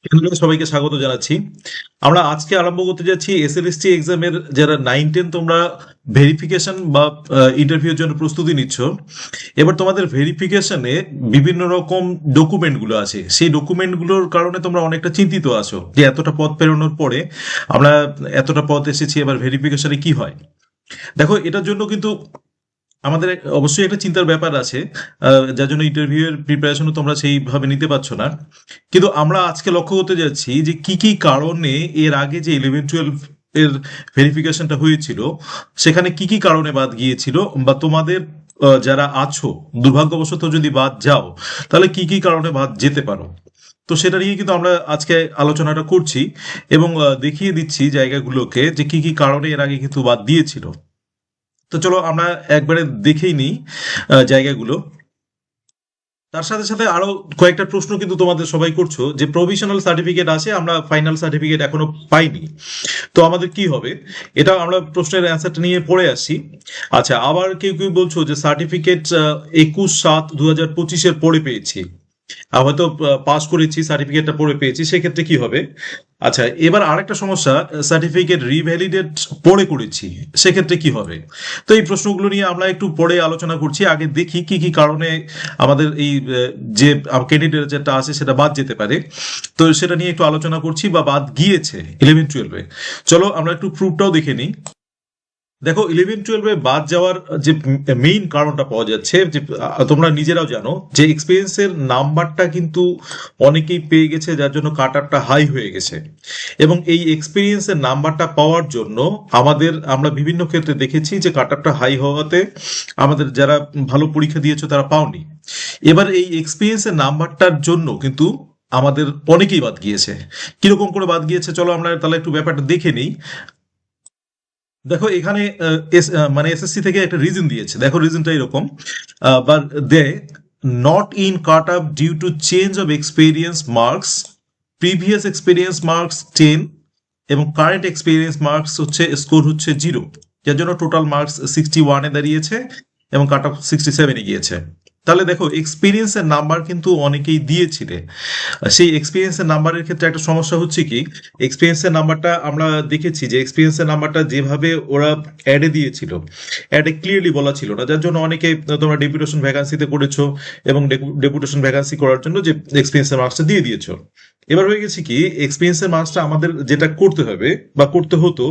এখানে সবাইকে স্বাগত জানাচ্ছি। আমরা আজকে আরম্ভ করতে যাচ্ছি এসএলএসটি এক্সামের যারা 9-10 তোমরা ভেরিফিকেশন বা ইন্টারভিউর জন্য প্রস্তুতি নিচ্ছ। এবার তোমাদের ভেরিফিকেশনে বিভিন্ন রকম ডকুমেন্টগুলো আছে, সেই ডকুমেন্টগুলোর কারণে তোমরা অনেকটা চিন্তিত আছো যে এতটা পথ পেরোনোর পরে আমরা এতটা পথ এসেছি, এবার ভেরিফিকেশনে কি হয়। দেখো, এটার জন্য কিন্তু আমাদের অবশ্যই একটা চিন্তার ব্যাপার আছে, যার জন্য ইন্টারভিউ এর প্রিপারেশনও তোমরা সেইভাবে নিতে পারছো না। কিন্তু আমরা আজকে লক্ষ্য করতে যাচ্ছি যে কি কি কারণে এর আগে যে 11-12 এর ভেরিফিকেশনটা হয়েছিল সেখানে কি কি কারণে বাদ গিয়েছিল, বা তোমাদের যারা আছো দুর্ভাগ্যবশত যদি বাদ যাও তাহলে কি কি কারণে বাদ যেতে পারো। তো সেটা নিয়ে কিন্তু আমরা আজকে আলোচনাটা করছি এবং দেখিয়ে দিচ্ছি জায়গাগুলোকে যে কি কি কারণে এর আগে কিন্তু বাদ দিয়েছিল। তো চলো আমরা একবারে দেখেই নিই জায়গাগুলো। তার সাথে সাথে আরো কয়েকটা প্রশ্ন কিন্তু তোমাদের সবাই করছো যে প্রভিশনাল সার্টিফিকেট আছে, আমরা ফাইনাল সার্টিফিকেট এখনো পাইনি, তো আমাদের কি হবে। এটা আমরা প্রশ্নের অ্যান্সারটা নিয়ে পড়ে আসছি। আচ্ছা, আবার কেউ কেউ বলছো যে সার্টিফিকেট 21/7/2025 পরে পেয়েছি, হয়তো পাস করেছি, সার্টিফিকেটটা পরে পেয়েছি, সেক্ষেত্রে কি হবে। আচ্ছা, এবার আরেকটা সমস্যা, সার্টিফিকেট রিভ্যালিডেট পরে করেছি, সেক্ষেত্রে কি হবে। তো এই প্রশ্নগুলো নিয়ে আমরা একটু পরে আলোচনা করছি। আগে দেখি কি কি কারণে আমাদের এই যে ক্যান্ডিডেট যেটা আছে সেটা বাদ যেতে পারে। তো সেটা নিয়ে একটু আলোচনা করছি, বা বাদ গিয়েছে 11-12-এ। চলো আমরা একটু প্রুফটাও দেখে নিই। দেখো, 11-12-এ বাদ যাওয়ার যে মেইন কারণটা পাওয়া যাচ্ছে যে তোমরা নিজেরাও জানো যে এক্সপিরিয়েন্সের নাম্বারটা কিন্তু অনেকেই পেয়ে গেছে, যার জন্য কাট অফটা হাই হয়ে গেছে। এবং এই এক্সপিরিয়েন্সের নাম্বারটা পাওয়ার জন্য আমরা বিভিন্ন ক্ষেত্রে দেখেছি যে কাট অফটা হাই হওয়াতে আমাদের যারা ভালো পরীক্ষা দিয়েছো তারা পাওনি। এবার এই এক্সপিরিয়েন্সের নাম্বারটার জন্য কিন্তু আমাদের অনেকেই বাদ গিয়েছে। কিরকম করে বাদ গিয়েছে চলো আমরা তাহলে একটু ব্যাপারটা দেখে নিই। দেখো, এখানে মানে এসএসসি থেকে একটা রিজন দিয়েছে। দেখো, রিজনটা এরকম, but they not in cut up due to change of experience marks, previous experience marks 10 এবং কারেন্ট এক্সপিরিয়েন্স মার্কস হচ্ছে স্কোর হচ্ছে 0, যার জন্য টোটাল মার্কস 61-এ দাঁড়িয়েছে এবং কাট অফ 67-এ গিয়েছে। তাহলে দেখো, এক্সপিরিয়েন্সের নাম্বার কিন্তু অনেকেই দিয়েছিলে। সেই এক্সপিরিয়েন্সের নাম্বারের ক্ষেত্রে একটা সমস্যা হচ্ছে কি, এক্সপিরিয়েন্সের নাম্বারটা আমরা দেখেছি যে এক্সপিরিয়েন্সের নাম্বারটা যেভাবে ওরা অ্যাডে দিয়েছিল, অ্যাডে ক্লিয়ারলি বলা ছিল না, যার জন্য অনেকে তোমরা ডেপুটেশন ভ্যাকান্সিতে করেছো এবং ডেপুটেশন ভ্যাকান্সি করার জন্য যে এক্সপিরিয়েন্সের মার্কসটা দিয়ে দিয়েছো। এবার হয়ে গেছে কি, এক্সপিরিয়েন্সের মার্কসটা আমাদের যেটা করতে হবে বা করতে হতো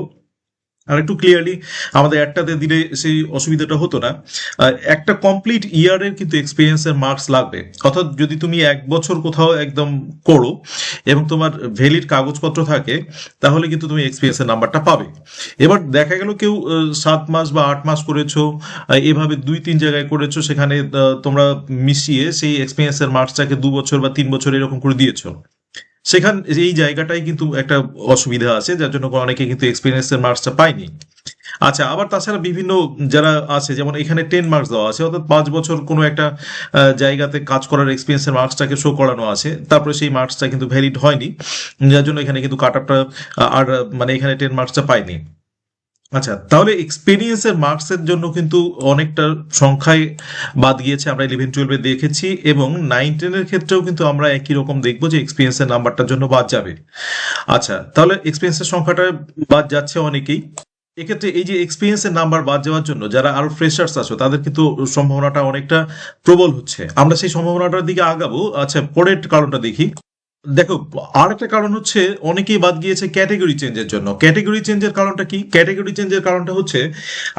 আর একটু ক্লিয়ারলি আমাদের একটাতে দিলে সেই অসুবিধাটা হতো না। একটা কমপ্লিট ইয়ারের কিন্তু এক্সপিরিয়েন্সের মার্কস লাগবে, অর্থাৎ যদি তুমি 1 বছর কোথাও একদম করো এবং তোমার ভ্যালিড কাগজপত্র থাকে তাহলে কিন্তু তুমি এক্সপিরিয়েন্সের নাম্বারটা পাবে। এবার দেখা গেল কেউ 7 মাস বা 8 মাস করেছো, এভাবে 2-3 জায়গায় করেছো, সেখানে তোমরা মিশিয়ে সেই এক্সপিরিয়েন্সের মার্কসটাকে 2 বছর বা 3 বছর এরকম করে দিয়েছো। এই জায়গাটাই কিন্তু একটা অসুবিধা আছে, যার জন্য অনেকে কিন্তু এক্সপিরিয়েন্সের মার্কসটা পায়নি। আচ্ছা, আবার তাছাড়া বিভিন্ন যারা আছে, যেমন এখানে 10 মার্কস দেওয়া আছে, অর্থাৎ 5 বছর কোনো একটা জায়গাতে কাজ করার এক্সপিরিয়েন্সের মার্কসটাকে শো করানো আছে, তারপরে সেই মার্কসটা কিন্তু ভ্যালিড হয়নি, যার জন্য এখানে কিন্তু কাট আপটা আর মানে এখানে 10 মার্কসটা পায়নি। আচ্ছা, তাহলে এক্সপিরিয়েন্সের মার্কসের জন্য কিন্তু অনেকটা সংখ্যায় বাদ গিয়েছে, আমরা 11-12-এ দেখেছি, এবং 9-10-এর ক্ষেত্রেও কিন্তু আমরা একই রকম দেখবো যে এক্সপিরিয়েন্সের নাম্বারটার জন্য বাদ যাবে। আচ্ছা, তাহলে এক্সপিরিয়েন্সের সংখ্যাটা বাদ যাচ্ছে অনেকেই। এক্ষেত্রে এই যে এক্সপিরিয়েন্সের নাম্বার বাদ যাওয়ার জন্য যারা আরো ফ্রেশার্স আছো তাদের কিন্তু সম্ভাবনাটা অনেকটা প্রবল হচ্ছে, আমরা সেই সম্ভাবনাটার দিকে আগাবো। আচ্ছা, পরের কারণটা দেখি। দেখো, আর একটা কারণ হচ্ছে অনেকেই বাদ গিয়েছে ক্যাটেগরি চেঞ্জের জন্য। ক্যাটেগরি চেঞ্জের কারণটা কি, ক্যাটেগরি চেঞ্জের কারণটা হচ্ছে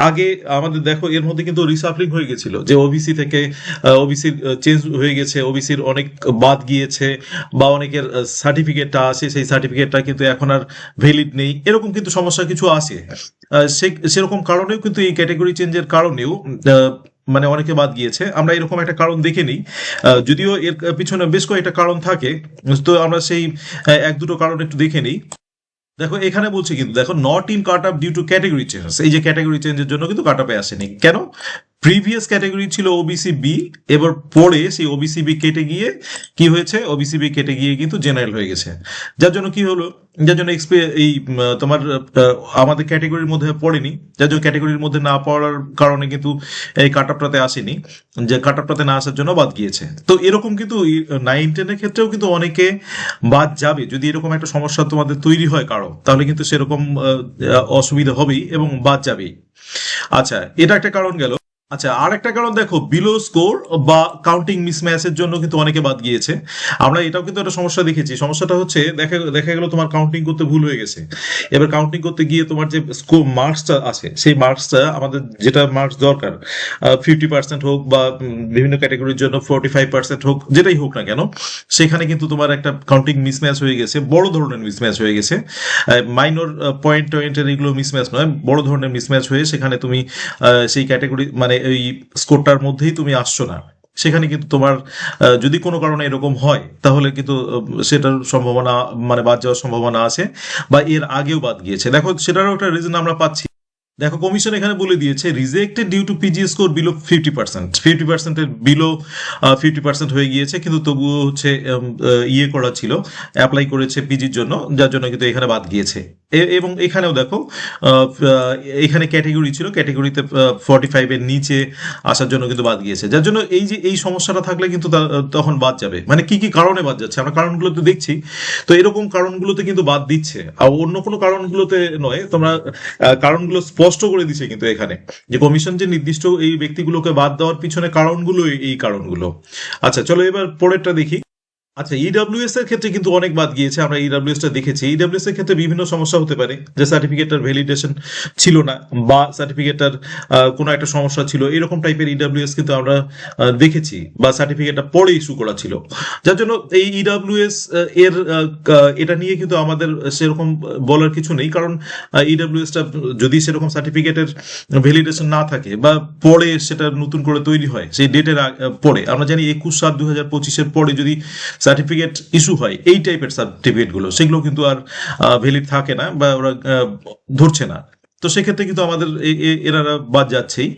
আগে আমাদের দেখো এর মধ্যে কিন্তু রিসাফলিং হয়ে গেছিল, যে ওবিসি থেকে ওবিসির চেঞ্জ হয়ে গেছে, ওবিসির অনেক বাদ গিয়েছে, বা অনেকের সার্টিফিকেটটা আছে সেই সার্টিফিকেটটা কিন্তু এখন আর ভ্যালিড নেই, এরকম কিন্তু সমস্যা কিছু আছে। সেরকম কারণেও কিন্তু এই ক্যাটেগরি চেঞ্জের কারণেও মানে অনেকে বাদ গিয়েছে। আমরা এরকম একটা কারণ দেখে নিই, যদিও এর পিছনে বেশ কয়েকটা কারণ থাকে, তো আমরা সেই 1-2টো কারণ একটু দেখে নিই। দেখো, এখানে বলছে কিন্তু দেখো not in cut up due to category change, এই যে ক্যাটেগরি চেঞ্জের জন্য কিন্তু কাট আপে আসেনি কেন, প্রিভিয়াস ক্যাটাগরি ছিল ওবিসি বি, এবার পরে সেই ওবিসি বি কেটে গিয়ে কি হয়েছে, ওবিসি বি কেটে গিয়ে কিন্তু জেনারেল হয়ে গেছে। যার জন্য কি হলো, যার জন্য এই তোমার আমাদের ক্যাটাগরির মধ্যে পড়েনি, যার জন্য ক্যাটাগরির মধ্যে না পড়ার কারণে কিন্তু এই কাট আপটাতে আসেনি, যে কাট আপটাতে না আসার জন্য বাদ গিয়েছে। তো এরকম কিন্তু 9-10-এর ক্ষেত্রেও কিন্তু অনেকে বাদ যাবে, যদি এরকম একটা সমস্যা তোমাদের তৈরি হয় কারো, তাহলে কিন্তু সেরকম অসুবিধা হবেই এবং বাদ যাবেই। আচ্ছা, এটা একটা কারণ গেল। আচ্ছা, আর একটা কারণ দেখো, বিলো স্কোর বা কাউন্টিং মিসম্যাচের জন্য কিন্তু অনেকে বাদ গিয়েছে। আমরা এটাও কিন্তু একটা সমস্যা দেখেছি। সমস্যাটা হচ্ছে দেখা দেখা গেল তোমার কাউন্টিং করতে ভুল হয়ে গেছে। এবার কাউন্টিং করতে গিয়ে তোমার যে স্কোর মার্কসটা আছে, সেই মার্কসটা আমাদের যেটা মার্কস দরকার 50% হোক বা বিভিন্ন ক্যাটাগরির জন্য 45% হোক, যেটাই হোক না কেন, সেখানে কিন্তু তোমার একটা কাউন্টিং মিসম্যাচ হয়ে গেছে, বড় ধরনের মিসম্যাচ হয়ে গেছে। মাইনর পয়েন্টের এগুলো মিসম্যাচ নয়, বড় ধরনের মিসম্যাচ হয়ে সেখানে তুমি সেই ক্যাটাগরি মানে এই স্কোরটার মধ্যেই তুমি আসছো না। সেখানে কিন্তু তোমার যদি কোনো কারণে এরকম হয়, তাহলে কিন্তু সেটার সম্ভাবনা মানে বাদ যাওয়ার সম্ভাবনা আছে, বা এর আগেও বাদ গিয়েছে। দেখো, সেটারও একটা রিজন আমরা পাচ্ছি। দেখো, কমিশন এখানে বলে দিয়েছে rejected due to PG score below 50%, 50%-এর বিলো 50% হয়ে গিয়েছে, কিন্তু তবুও হচ্ছে ইয়ে করা ছিল, অ্যাপ্লাই করেছে পিজির জন্য, যার জন্য কিন্তু এখানে বাদ গিয়েছে। এবং এখানেও দেখো, এখানে ক্যাটেগরি ছিল, ক্যাটেগরিতে 45-এর নিচে আসার জন্য কিন্তু বাদ গিয়েছে, যার জন্য এই যে এই সমস্যাটা থাকলে কিন্তু তখন বাদ যাবে। মানে কি কি কারণে বাদ যাচ্ছে আমরা কারণগুলো তো দেখছি, তো এরকম কারণগুলোতে কিন্তু বাদ দিচ্ছে, আর অন্য কোনো কারণগুলোতে নয়। তোমরা কারণগুলো স্পষ্ট করে দিচ্ছে কিন্তু এখানে, যে কমিশন যে নির্দিষ্ট এই ব্যক্তিগুলোকে বাদ দেওয়ার পিছনে কারণগুলো এই কারণগুলো। আচ্ছা, চলো এবার পরেরটা দেখি। আচ্ছা, ইডব্লিউএস এর ক্ষেত্রে কিন্তু অনেক বাদ গিয়েছে, আমরা ইডব্লিউএস টা দেখেছি। ইডব্লিউএস এর ক্ষেত্রে বিভিন্ন সমস্যা হতে পারে, যে সার্টিফিকেটটার ভ্যালিডেশন ছিল না, বা সার্টিফিকেটটার কোনো একটা সমস্যা ছিল, এরকম টাইপের ইডব্লিউএস কিন্তু আমরা দেখেছি, বা সার্টিফিকেটটা পরে ইস্যু করা ছিল। যার জন্য এই ইডব্লিউএস এর এটা নিয়ে কিন্তু আমাদের সেরকম বলার কিছু নেই, কারণ ইডব্লিউএসটা যদি সেরকম সার্টিফিকেটের ভ্যালিডেশন না থাকে, বা পরে সেটা নতুন করে তৈরি হয় সেই ডেটের পরে, আমরা জানি 21/7/2025-এর পরে যদি সার্টিফিকেট ইস্যু হয়, এই টাইপের সার্টিফিকেটগুলো, সেগুলো কিন্তু আর ভ্যালিড থাকে না, বা ওরা ধরছে না। তো সেক্ষেত্রে কিন্তু আমাদের এনারা বাদ যাচ্ছেই।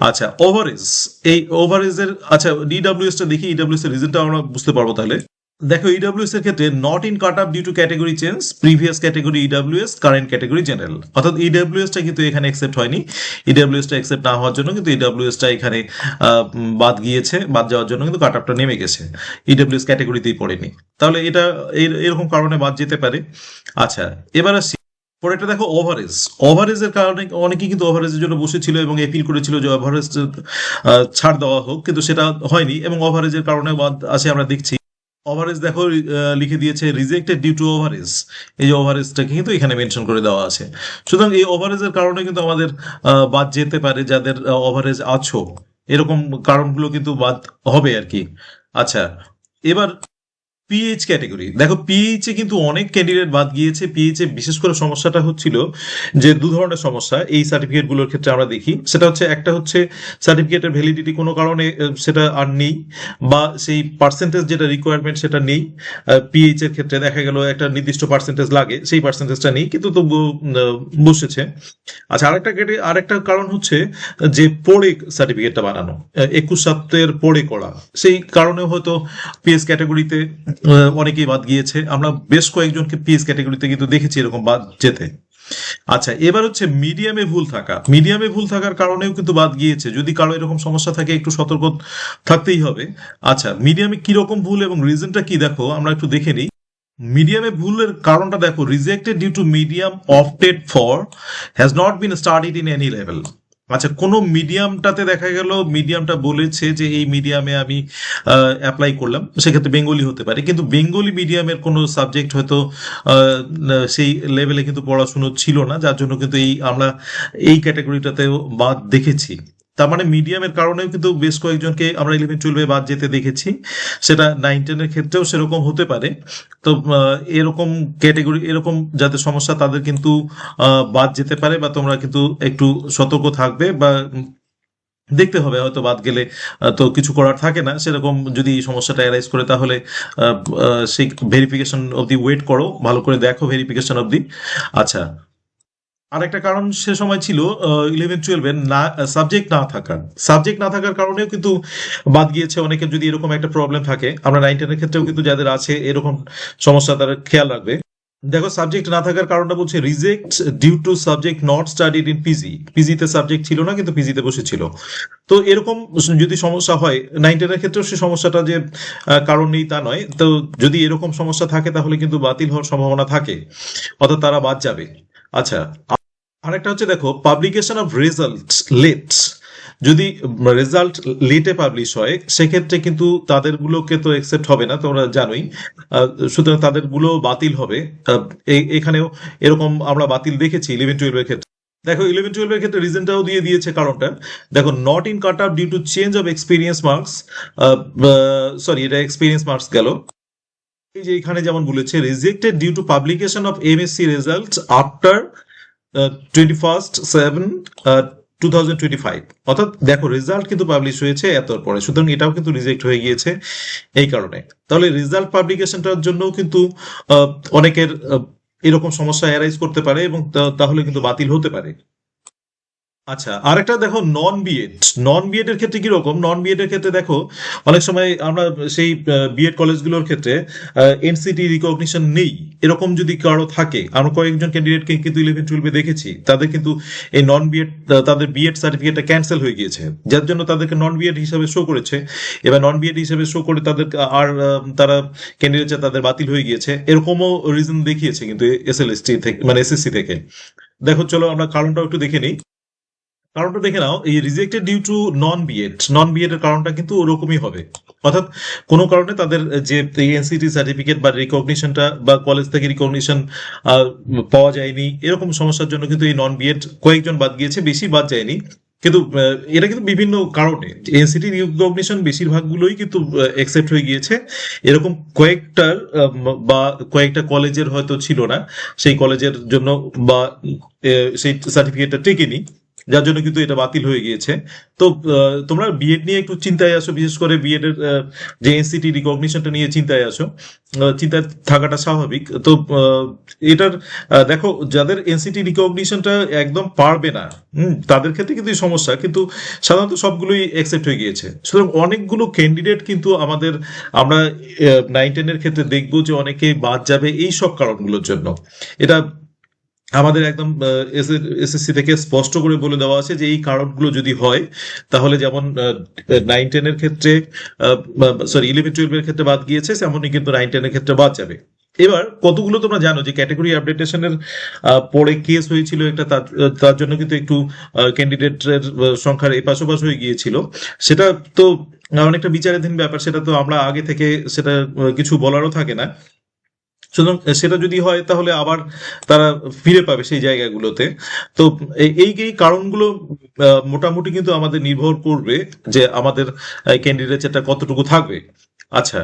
আচ্ছা, ওভারেজ, এই ওভারেজের, আচ্ছা ডিডব্লিউএস টা দেখি, ইডব্লিউএস এর রিজনটা আমরা বুঝতে পারবো তাহলে। দেখো, ইডব্লিউএস এর ক্ষেত্রে not in cut up due to category change, previous category EWS, current category general. অর্থাৎ ইডব্লিউএস টা কিন্তু এখানে অ্যাকসেপ্ট হয়নি। ইডব্লিউএস টা অ্যাকসেপ্ট না হওয়ার জন্য কিন্তু ইডব্লিউএস টা এখানে বাদ গিয়েছে, বাদ যাওয়ার জন্য কিন্তু কাট আপটা নেমে গেছে, ইডব্লিউএস ক্যাটাগরিতেই পড়েনি। তাহলে এটা এরকম কারণে বাদ যেতে পারে। আচ্ছা, এবার আসছি পরেরটা। দেখো, ওভারেজ, ওভারেজের কারণে অনেকেই কিন্তু ওভারেজের জন্য বসেছিল এবং এপিল করেছিল যে ওভারেজ ছাড় দেওয়া হোক, কিন্তু সেটা হয়নি, এবং ওভারেজের কারণে বাদ আসে আমরা দেখছি। ওভারেজ দেখো, লিখে দিয়েছে রিজেক্টেড ডিউ টু ওভারেজ, এই যে ওভারেজটাকে কিন্তু এখানে মেনশন করে দেওয়া আছে। সুতরাং এই ওভারেজের কারণে কিন্তু আমাদের বাদ যেতে পারে, যাদের ওভারেজ আছো, এরকম কারণগুলো কিন্তু বাদ হবে আর কি। আচ্ছা, এবার পিএইচ ক্যাটাগরি। দেখো, পিএইচ এ কিন্তু অনেক ক্যান্ডিডেট বাদ গিয়েছে। পিএইচ এ বিশেষ করে সমস্যাটা হচ্ছিল যে দু ধরনের সমস্যা এই সার্টিফিকেট গুলোর ক্ষেত্রে আমরা দেখি। সেটা হচ্ছে, একটা হচ্ছে সার্টিফিকেটের ভ্যালিডিটি কোনো কারণে সেটা আর নেই, বা সেই পার্সেন্টেজ যেটা রিকোয়ারমেন্ট সেটা নেই। পিএইচ এর ক্ষেত্রে দেখা গেল একটা নির্দিষ্ট পার্সেন্টেজ লাগে, সেই পার্সেন্টেজটা নেই, কিন্তু তবু বসেছে। আচ্ছা, আরেকটা কারণ হচ্ছে যে পড়ে সার্টিফিকেটটা বানানো, 21/7 পড়ে করা, সেই কারণেও হয়তো পিএস ক্যাটাগরিতে অনেকেই বাদ গিয়েছে। আমরা বেশ কয়েকজনকে পিএস ক্যাটাগরিতে কিন্তু দেখেছি এরকম বাদ যেতে। আচ্ছা, এবার হচ্ছে মিডিয়ামে ভুল থাকা। মিডিয়ামে ভুল থাকার কারণেও কিন্তু বাদ গিয়েছে। যদি কারো এরকম সমস্যা থাকে, একটু সতর্ক থাকতেই হবে। আচ্ছা, মিডিয়ামে কিরকম ভুল এবং রিজনটা কি, দেখো আমরা একটু দেখে নিই। মিডিয়ামে ভুলের কারণটা দেখো, rejected due to medium opted for has not been studied in any level. আচ্ছা, কোনো মিডিয়ামটাতে দেখা গেল মিডিয়ামটা বলেছে যে এই মিডিয়ামে আমি অ্যাপ্লাই করলাম, সেক্ষেত্রে বেঙ্গলি হতে পারে, কিন্তু বেঙ্গলি মিডিয়ামের কোনো সাবজেক্ট হয়তো সেই লেভেলে কিন্তু পড়াশুনো ছিল না, যার জন্য কিন্তু আমরা এই ক্যাটাগরিটাতেও বাদ দেখেছি। তার মানে মিডিয়ামের কারণেও কিন্তু বেশ কয়েকজনকে আমরা 11-12-এ বাদ যেতে দেখেছি। সেটা 9-10-এর ক্ষেত্রেও সেরকম হতে পারে। তো এরকম ক্যাটাগরি, এরকম যাদের সমস্যা, তাদের কিন্তু বাদ যেতে পারে, বা তোমরা কিন্তু একটু সতর্ক থাকবে, বা দেখতে হবে। হয়তো বাদ গেলে তো কিছু করার থাকে না, সেরকম যদি এই সমস্যাটা অ্যারাইজ করে, তাহলে সেই ভেরিফিকেশন অবধি ওয়েট করো, ভালো করে দেখো ভেরিফিকেশন অবধি। আচ্ছা, আরেকটা কারণ সে সময় ছিল 11-12 না, সাবজেক্ট না থাকার কারণেও কিন্তু বাদ গিয়েছে অনেকের। যদি এরকম একটা প্রবলেম থাকে, আমরা 9-10 ক্ষেত্রেও কিন্তু যাদের আছে এরকম সমস্যা তারা খেয়াল রাখবে। দেখো, সাবজেক্ট না থাকার কারণটা বলছে reject due to subject not studied in পিজিতে সাবজেক্ট ছিল না কিন্তু পিজিতে বসেছিল। তো এরকম যদি সমস্যা হয়, 9-10 ক্ষেত্রেও সে সমস্যাটা যে কারণ নেই তা নয়। তো যদি এরকম সমস্যা থাকে তাহলে কিন্তু বাতিল হওয়ার সম্ভাবনা থাকে, অর্থাৎ তারা বাদ যাবে। আচ্ছা, আরেকটা হচ্ছে দেখো, পাবলিকেশন অফ রেজাল্ট লেট। যদি রেজাল্ট লেটে পাবলিশ হয় সেক্ষেত্রে কিন্তু তাদের গুলোকে তো একসেপ্ট হবে না, তোমরা জানোই। সুতরাং তাদের গুলো বাতিল হবে। এখানেও এরকম আমরা বাতিল দেখেছি 11-12 ক্ষেত্রে। দেখো, 11-12 ক্ষেত্রে রিজনটাও দিয়ে দিয়েছে কারণটা। দেখো, not in cut up due to change of experience marks. Sorry, এটা এক্সপিরিয়েন্স মার্কস গেল। এই যে এখানে যেমন বলেছে rejected due to publication of MSc result after 21st 7 2025। অর্থাৎ দেখো, রেজাল্ট কিন্তু পাবলিশ হয়েছে এতর পরে, সুতরাং এটাও কিন্তু রিজেক্ট হয়ে গিয়েছে এই কারণে। তাহলে রেজাল্ট পাবলিকেশনটার জন্যও কিন্তু অনেকের এরকম সমস্যা অ্যারাইজ করতে পারে এবং তাহলে কিন্তু বাতিল হতে পারে। আচ্ছা, আরেকটা দেখো, নন বিএড এর ক্ষেত্রে কি রকম। নন বিএড এর ক্ষেত্রে দেখো, অনেক সময় আমরা সেই বিএড কলেজগুলোর ক্ষেত্রে এনসিটি রিকগনিশন নেই এরকম যদি কারো থাকে, আমরা কয়েকজন ক্যান্ডিডেটকে কিন্তু 11-12 দেখেছি তাদের কিন্তু এই নন বিএড, তাদের বিএড সার্টিফিকেটটা ক্যান্সেল হয়ে গিয়েছে, যার জন্য তাদেরকে নন বিএড হিসাবে শো করেছে। এবার নন বিএড হিসাবে শো করে তাদের আর তারা ক্যান্ডিডেট তাদের বাতিল হয়ে গিয়েছে, এরকমও রিজন দেখিয়েছে কিন্তু এসএলএসটি থেকে, মানে এসএসসি থেকে। দেখো, চলো আমরা কারণটাও একটু দেখে নিই। কারণটা দেখে নাও, এই rejected due to non BEd এর কারণটা কিন্তু ওরকমই হবে। অর্থাৎ কোনো কারণে তাদের যে এনসিটি সার্টিফিকেট বা রিকগনিশনটা বা কলেজ থেকে রিকগনিশন পাওয়া যায়নি, এরকম সমস্যার জন্য কিন্তু এই নন বিএড কয়েকজন বাদ গিয়েছে, বেশি বাদ যায়নি। কিন্তু এটা কিন্তু বিভিন্ন কারণে, এনসিটি রিকগনিশন বেশিরভাগগুলোই কিন্তু একসেপ্ট হয়ে গিয়েছে। এরকম কয়েকটার বা কয়েকটা কলেজের হয়তো ছিল না, সেই কলেজের জন্য বা সেই সার্টিফিকেটটা টেকেনি, যার জন্য কিন্তু এটা বাতিল হয়ে গিয়েছে। তো তোমরা বিএড নিয়ে একটু চিন্তায় আসো, বিশেষ করে বিএড এর যে এনসিটি রিকগনিশনটা নিয়ে চিন্তায় আসো। চিন্তায় থাকাটা স্বাভাবিক। তো এটার দেখো, যাদের এনসিটি রিকগনিশনটা একদম পারবে না, তাদের ক্ষেত্রে কিন্তু এই সমস্যা, কিন্তু সাধারণত সবগুলোই অ্যাকসেপ্ট হয়ে গিয়েছে। সুতরাং অনেকগুলো ক্যান্ডিডেট কিন্তু আমরা 9-10 এর ক্ষেত্রে দেখবো যে অনেকেই বাদ যাবে এই সব কারণগুলোর জন্য। এটা আমাদের একদম এসএসসি থেকে স্পষ্ট করে বলে দেওয়া আছে যে এই কারণগুলো যদি হয় তাহলে, যেমন 9-10 এর ক্ষেত্রে, সরি 11-12 এর ক্ষেত্রে বাদ গিয়েছে, তেমনই কিন্তু 9-10 এর ক্ষেত্রে বাদ যাবে। এবার কতগুলো তোমরা জানো যে ক্যাটাগরি আপডেটেশনের পরে কেস হয়েছিল একটা, তার জন্য কিন্তু একটু ক্যান্ডিডেটের সংখ্যার এপাশ ওপাশ হয়ে গিয়েছিল। সেটা তো অনেকটা বিচারাধীন ব্যাপার, সেটা তো আমরা আগে থেকে সেটা কিছু বলারও থাকে না। সুতরাং সেটা যদি হয় তাহলে আবার তারা ফিরে পাবে সেই জায়গাগুলোতে। তো এই কারণগুলো মোটামুটি কিন্তু আমাদের নির্ভর করবে যে আমাদের ক্যান্ডিডেটটা কতটুকু থাকবে। আচ্ছা,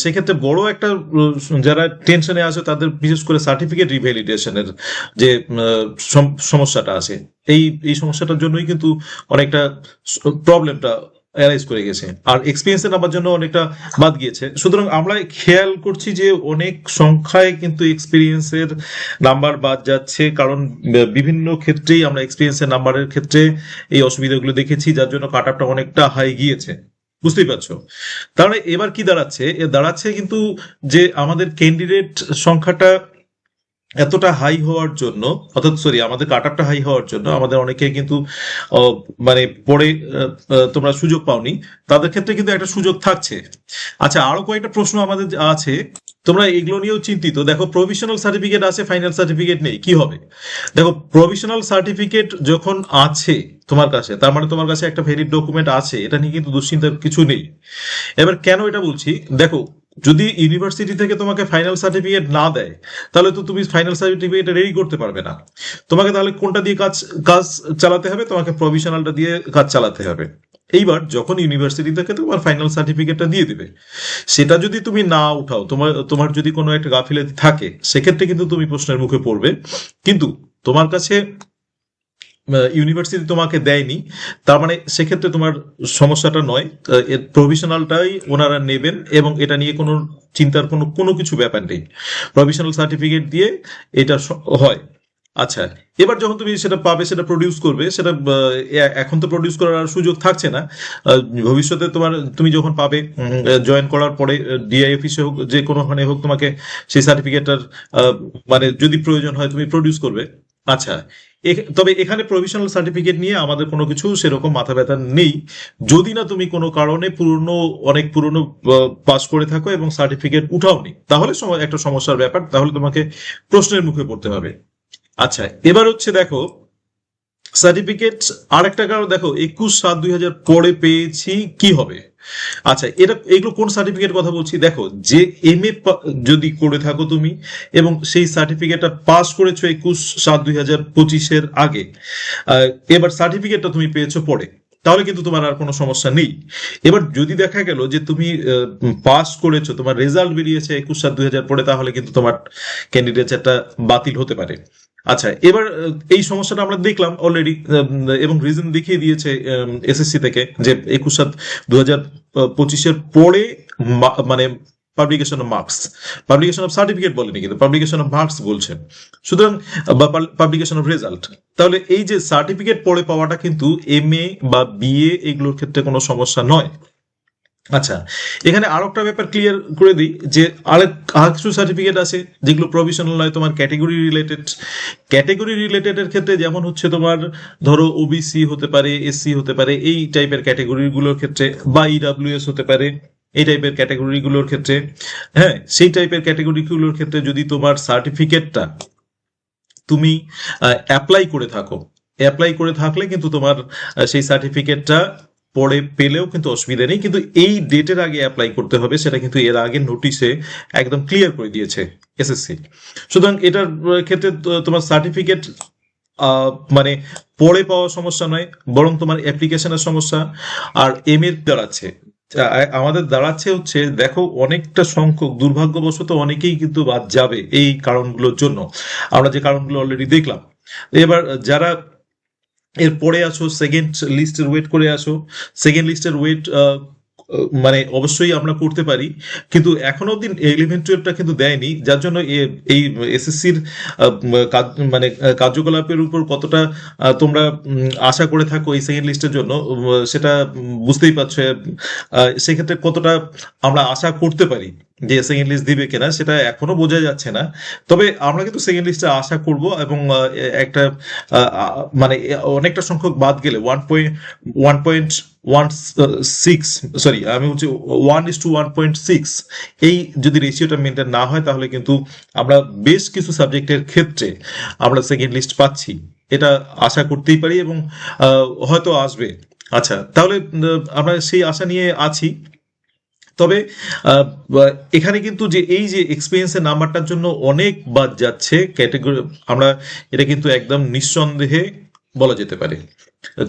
সেক্ষেত্রে বড় একটা যারা টেনশনে আছে তাদের বিশেষ করে সার্টিফিকেট রিভ্যালিডেশনের যে সমস্যাটা আছে, এই এই সমস্যাটার জন্যই কিন্তু অনেকটা প্রবলেমটা অ্যারাইজ করে গেছে, আর এক্সপিরিয়েন্সের নাম্বার জন্য অনেকটা বাদ গিয়েছে। সুতরাং আমরা খেয়াল করছি যে অনেক সংখ্যায় কিন্তু এক্সপিরিয়েন্সের নাম্বার বাদ যাচ্ছে, কারণ বিভিন্ন ক্ষেত্রেই আমরা এক্সপিরিয়েন্সের নাম্বারের ক্ষেত্রে এই অসুবিধাগুলো দেখেছি, যার জন্য কাট আপটা অনেকটা হাই গিয়েছে। বুঝতেই পারছো? তাহলে এবার কি দাঁড়াচ্ছে, দাঁড়াচ্ছে কিন্তু যে আমাদের ক্যান্ডিডেট সংখ্যাটা এতটা হাই হওয়ার জন্য, অর্থাৎ সরি আমাদের কাট আপটা হাই হওয়ার জন্য আমাদের অনেকে কিন্তু মানে পরে তোমরা সুযোগ পাওনি, তাদের ক্ষেত্রে কিন্তু একটা সুযোগ থাকছে। আচ্ছা, আরো কয়েকটা প্রশ্ন আমাদের আছে, তোমরা এগুলো নিয়েও চিন্তিত। দেখো, প্রভিশনাল সার্টিফিকেট আছে, ফাইনাল সার্টিফিকেট নেই, কি হবে? দেখো, প্রভিশনাল সার্টিফিকেট যখন আছে তোমার কাছে, তার মানে তোমার কাছে একটা ভ্যালিড ডকুমেন্ট আছে, এটা নিয়ে কিন্তু দুশ্চিন্তার কিছু নেই। এবার কেন এটা বলছি, দেখো, যদি ইউনিভার্সিটি থেকে তোমাকে ফাইনাল সার্টিফিকেট না দেয় তাহলে তো তুমি ফাইনাল সার্টিফিকেট রেডি করতে পারবে না। তোমাকে তাহলে কোনটা দিয়ে কাজ কাজ চালাতে হবে? তোমাকে প্রভিশনালটা দিয়ে কাজ চালাতে হবে। এইবার যখন ইউনিভার্সিটি থেকে তোমার ফাইনাল সার্টিফিকেটটা দিয়ে দিবে, সেটা যদি তুমি না উঠাও, তোমার তোমার যদি কোনো একটা গাফিলতি থাকে, সেক্ষেত্রে কিন্তু তুমি প্রশ্নের মুখে পড়বে। কিন্তু তোমার কাছে ইউনিভার্সিটি তোমাকে দেয়নি, তার মানে সেক্ষেত্রে তোমার সমস্যাটা নয়, এর প্রভিশনালটাই ওনারা নেবেন এবং এটা নিয়ে কোনো চিন্তার কোনো কোনো কিছু ব্যাপার নেই। প্রভিশনাল সার্টিফিকেট দিয়ে এটা হয়। আচ্ছা, এবার যখন তুমি সেটা পাবে, সেটা প্রডিউস করবে, সেটা এখন তো প্রডিউস করার আর সুযোগ থাকছে না। ভবিষ্যতে তুমি যখন পাবে, জয়েন করার পরে ডিআই অফিসে হোক, যে কোনোখানে হোক, তোমাকে সেই সার্টিফিকেটটার মানে যদি প্রয়োজন হয় তুমি প্রডিউস করবে। আচ্ছা, তবে এখানে প্রভিশনাল সার্টিফিকেট নিয়ে আমাদের কোনো কিছু সেরকম মাথা ব্যথা নেই, যদি না তুমি কোনো কারণে অনেক পুরনো পাস করে থাকো এবং সার্টিফিকেট উঠাওনি, তাহলে একটা সমস্যার ব্যাপার, তাহলে তোমাকে প্রশ্নের মুখে পড়তে হবে। আচ্ছা, এবার হচ্ছে দেখো সার্টিফিকেট, আরেকটা কারণ দেখো, 21/7/2000 পরে পেয়েছি, কি হবে? আচ্ছা, এগুলো কোন সার্টিফিকেট কথা বলছি দেখো, যে এমএ যদি করে থাকো তুমি এবং সেই সার্টিফিকেটটা পাস করেছো 21/7/2025 আগে, এবার সার্টিফিকেটটা তুমি পেয়েছো পরে, তাহলে কিন্তু তোমার আর কোনো সমস্যা নেই। এবার যদি দেখা গেল যে তুমি পাস করেছো, তোমার রেজাল্ট বেরিয়েছে 21/7/2000 পরে, তাহলে কিন্তু তোমার ক্যান্ডিডেটটা বাতিল হতে পারে। আচ্ছা, এবার এই সমস্যাটা আমরা দেখলাম অলরেডি, এবং রিজন দেখিয়ে দিয়েছে এসএসসি থেকে, যে 21/7/2025 পরে মানে publication of marks, publication of certificate বলেনি, কিন্তু পাবলিকেশন অফ মার্কস বলছেন। সুতরাং বা পাবলিকেশন অফ রেজাল্ট, তাহলে এই যে সার্টিফিকেট পরে পাওয়াটা কিন্তু এমএ বা বিএ এগুলোর ক্ষেত্রে কোনো সমস্যা নয়। আচ্ছা, এখানে আরো একটা ব্যাপার ক্লিয়ার করে দিই, যে আর কিছু সার্টিফিকেট আছে যেগুলো প্রভিশনাল নয়, তোমার ক্যাটেগরি রিলেটেড এর ক্ষেত্রে, যেমন হচ্ছে তোমার ধরো ওবিসি হতে পারে, এসসি হতে পারে, এই টাইপের ক্যাটেগরি গুলোর ক্ষেত্রে, বা ইডাব্লিউএস হতে পারে, এই টাইপের ক্যাটেগরি গুলোর ক্ষেত্রে। হ্যাঁ, সেই টাইপের ক্যাটেগরি গুলোর ক্ষেত্রে যদি তোমার সার্টিফিকেটটা তুমি অ্যাপ্লাই করে থাকলে কিন্তু তোমার সেই সার্টিফিকেটটা পরে পেলেও কিন্তু অসুবিধা নেই, কিন্তু এই ডেটের আগে অ্যাপ্লাই করতে হবে, সেটা কিন্তু এর আগে নোটিশে একদম ক্লিয়ার করে দিয়েছে এসএসসি। সুতরাং এটার ক্ষেত্রে তোমার সার্টিফিকেট মানে পরে পাওয়া সমস্যা নয়, বরং তোমার অ্যাপ্লিকেশনের সমস্যা। আর আমাদের দাঁড়াচ্ছে হচ্ছে, দেখো অনেকটা সংখ্যক দুর্ভাগ্যবশত অনেকেই কিন্তু বাদ যাবে এই কারণগুলোর জন্য, আমরা যে কারণগুলো অলরেডি দেখলাম। এবার যারা এর পরে আসো, সেকেন্ড লিস্টের ওয়েট করে আসো, সেকেন্ড লিস্টের ওয়েট মানে অবশ্যই আমরা করতে পারি, কিন্তু এখনো অব্দি 11-12টা কিন্তু দেয়নি, যার জন্য এই এসএসসির মানে কার্যকলাপের উপর কতটা তোমরা আশা করে থাকো এই সেকেন্ড লিস্টের জন্য, সেটা বুঝতেই পারছো। সেক্ষেত্রে কতটা আমরা আশা করতে পারি যে সেকেন্ড লিস্ট দিবে কিনা, সেটা এখনো বোঝা যাচ্ছে না। তবে আমরা কিন্তু সেকেন্ড লিস্টে আশা করব, এবং একটা মানে অনেকটা সংখ্যক বাদ গেলে 1.16, সরি আমি হচ্ছে 1:1.6, এই যদি রেশিওটা মেনটেন না হয়, তাহলে কিন্তু আমরা বেশ কিছু সাবজেক্টের ক্ষেত্রে আমরা সেকেন্ড লিস্ট পাচ্ছি, এটা আশা করতেই পারি, এবং হয়তো আসবে। আচ্ছা, তাহলে আমরা সেই আশা নিয়ে আছি। তবে এখানে কিন্তু যে এই যে এক্সপিরিয়েন্সের নাম্বারটার জন্য অনেক বাদ যাচ্ছে ক্যাটেগরি, আমরা এটা কিন্তু একদম নিঃসন্দেহে বলা যেতে পারে,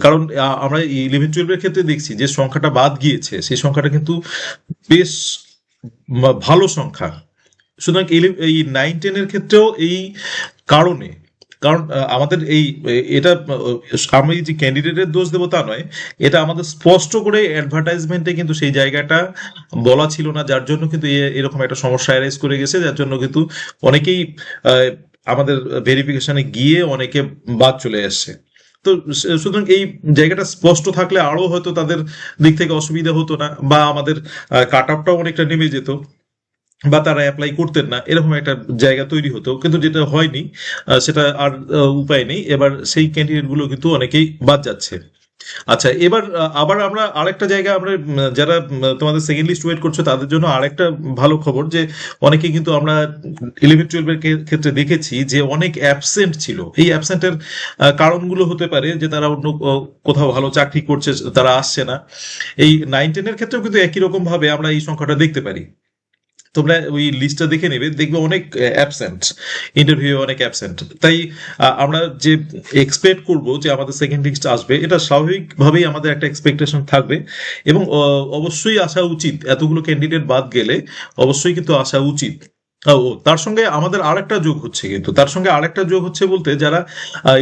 কারণ আমরা 11-12 ক্ষেত্রে দেখছি যে সংখ্যাটা বাদ গিয়েছে, সেই সংখ্যাটা কিন্তু বেশ ভালো সংখ্যা। সুতরাং এই 9-10 ক্ষেত্রেও এই কারণে, কারণ আমাদের এটা আমি যে ক্যান্ডিডেটের দোষ দেবো তা নয়, এটা আমাদের স্পষ্ট করে অ্যাডভার্টাইজমেন্টে কিন্তু সেই জায়গাটা বলা ছিল না, যার জন্য কিন্তু এরকম একটা সমস্যা অ্যারাইজ করে গেছে, যার জন্য কিন্তু অনেকেই আমাদের ভেরিফিকেশনে গিয়ে অনেকে বাদ চলে আসছে। তো সুতরাং এই জায়গাটা স্পষ্ট থাকলে আরো হয়তো তাদের দিক থেকে অসুবিধা হতো না, বা আমাদের কাট অফটাও অনেকটা নেমে যেত, বা তারা অ্যাপ্লাই করতেন না, এরকম একটা জায়গা তৈরি হতো, কিন্তু যেটা হয়নি, সেটা আর উপায় নেই। এবার সেই ক্যান্ডিডেট গুলো কিন্তু অনেকেই বাদ যাচ্ছে। আচ্ছা, এবার আবার আমরা আরেকটা জায়গা, আমরা যারা তোমাদের সেকেন্ড লিস্ট ওয়েট করছো তাদের জন্য আরেকটা ভালো খবর, যে অনেকে কিন্তু আমরা 11-12 ক্ষেত্রে দেখেছি যে অনেক অ্যাবসেন্ট ছিল। এই অ্যাবসেন্টের কারণগুলো হতে পারে যে তারা অন্য কোথাও ভালো চাকরি করছে, তারা আসছে না। এই 9-10 ক্ষেত্রেও কিন্তু একই রকম ভাবে আমরা এই সংখ্যাটা দেখতে পারি। তোমরা ওই লিস্টটা দেখে নেবে, দেখবে অনেক অ্যাবসেন্ট, ইন্টারভিউ অনেক অ্যাবসেন্ট। তাই আমরা যে এক্সপেক্ট করব যে আমাদের সেকেন্ড লিস্ট আসবে, এটা স্বাভাবিকভাবেই আমাদের একটা এক্সপেকটেশন থাকবে, এবং অবশ্যই আসা উচিত। এতগুলো ক্যান্ডিডেট বাদ গেলে অবশ্যই কিন্তু আসা উচিত। তার সঙ্গে আমাদের আরেকটা যোগ হচ্ছে, কিন্তু তার সঙ্গে আরেকটা যোগ হচ্ছে বলতে, যারা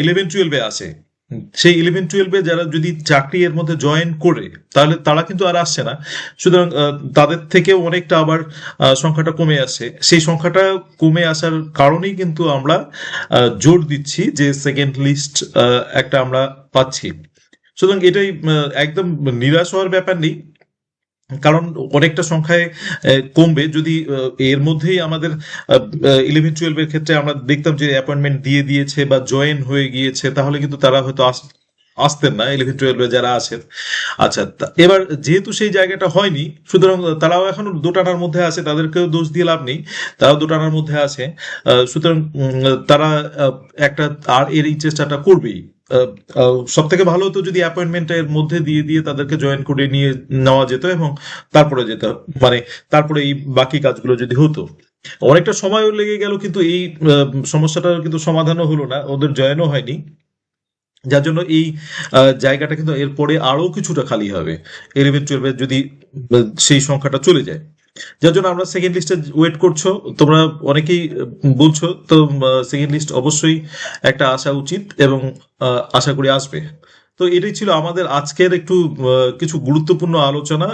11-12 আছে, সেই 11-12 যারা যদি চাকরি এর মধ্যে জয়েন করে তাহলে তারা কিন্তু আর আসছে না। সুতরাং তাদের থেকেও অনেকটা আবার সংখ্যাটা কমে আসছে। সেই সংখ্যাটা কমে আসার কারণেই কিন্তু আমরা জোর দিচ্ছি যে সেকেন্ড লিস্ট একটা আমরা পাচ্ছি। সুতরাং এটাই একদম নিরাশ হওয়ার ব্যাপার নেই, কারণ অনেকটা সংখ্যায় কমবে যদি এর মধ্যেই আমাদের 11-12 এর ক্ষেত্রে আমরা দেখতাম যে অ্যাপয়েন্টমেন্ট দিয়ে দিয়েছে বা জয়েন হয়ে গিয়েছে, তাহলে কিন্তু তারা হয়তো আসতেন না 11-12 যারা আছেন। আচ্ছা, এবার যেহেতু সেই জায়গাটা হয়নি, সুতরাং তারাও এখন দোটানার মধ্যে আছে, তাদেরকেও দোষ দিয়ে লাভ নেই, তারাও দোটানার মধ্যে আছে। সুতরাং তারা একটা আর এই চেষ্টাটা করবেই। সব থেকে ভালো হতো যদি অ্যাপয়েন্টমেন্টের মধ্যে দিয়ে দিয়ে তাদেরকে জয়েন করে নিয়ে নেওয়া যেত এবং তারপরে যেত, মানে তারপরে এই বাকি কাজগুলো যদি হতো। অনেকটা সময়ও লেগে গেল, কিন্তু এই সমস্যাটার কিন্তু সমাধানও হলো না, ওদের জয়েনও হয়নি, যার জন্য এই জায়গাটা কিন্তু এরপরে আরো কিছুটা খালি হবে 11-12 যদি সেই সংখ্যাটা চলে যায়। যার জন্য আমরা সেকেন্ড লিস্টে ওয়েট করছো, তোমরা অনেকেই বলছো, তো সেকেন্ড লিস্ট অবশ্যই একটা আসা উচিত এবং আশা করি আসবে। তো এটাই ছিল আমাদের আজকের একটু কিছু গুরুত্বপূর্ণ আলোচনা,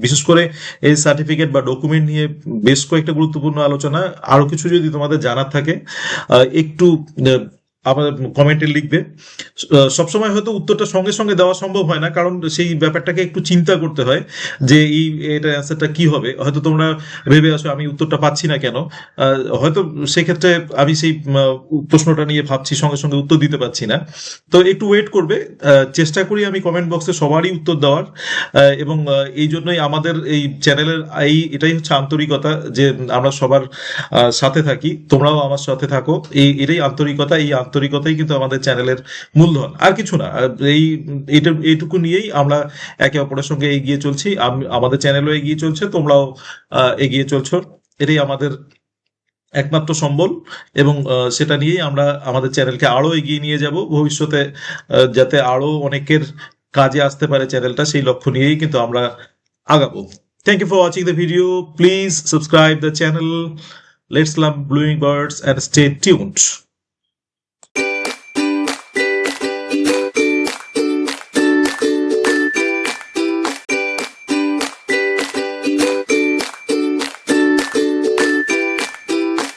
বিশেষ করে এই সার্টিফিকেট বা ডকুমেন্ট নিয়ে বেশ কয়েকটা গুরুত্বপূর্ণ আলোচনা। আরো কিছু যদি তোমাদের জানার থাকে একটু আমাদের কমেন্টে লিখবে। সবসময় হয়তো উত্তরটা সঙ্গে সঙ্গে দেওয়া সম্ভব হয় না, কারণ সেই ব্যাপারটাকে একটু চিন্তা করতে হয় যে এই এটা অ্যান্সারটা কি হবে। হয়তো তোমরা ভেবে আসো আমি উত্তরটা পাচ্ছি না কেন, হয়তো সেক্ষেত্রে আমি সেই প্রশ্নটা নিয়ে ভাবছি, সঙ্গে সঙ্গে উত্তর দিতে পারছি না। তো একটু ওয়েট করবে, চেষ্টা করি আমি কমেন্ট বক্সে সবারই উত্তর দেওয়ার, এবং এই জন্যই আমাদের এই চ্যানেলের এটাই হচ্ছে আন্তরিকতা, যে আমরা সবার সাথে থাকি, তোমরাও আমার সাথে থাকো, এটাই আন্তরিকতা। এই আন্তরিকতাই কিন্তু আমাদের চ্যানেলের মূলধন, আর কিছু না। এইটুকু নিয়েই আমরা একে অপরের সঙ্গে এগিয়ে চলছি, আমাদের চ্যানেলও এগিয়ে চলছে, তোমরাও এগিয়ে চলছো, এটাই আমাদের একমাত্র সম্বল। এবং সেটা নিয়েই আমরা আমাদের চ্যানেলকে আরো এগিয়ে নিয়ে যাব ভবিষ্যতে, যাতে আরো অনেকের কাজে আসতে পারে চ্যানেলটা, সেই লক্ষ্য নিয়েই কিন্তু আমরা আগাবো। Thank you for watching the video, please subscribe the channel. Let's love blooming birds and stay tuned.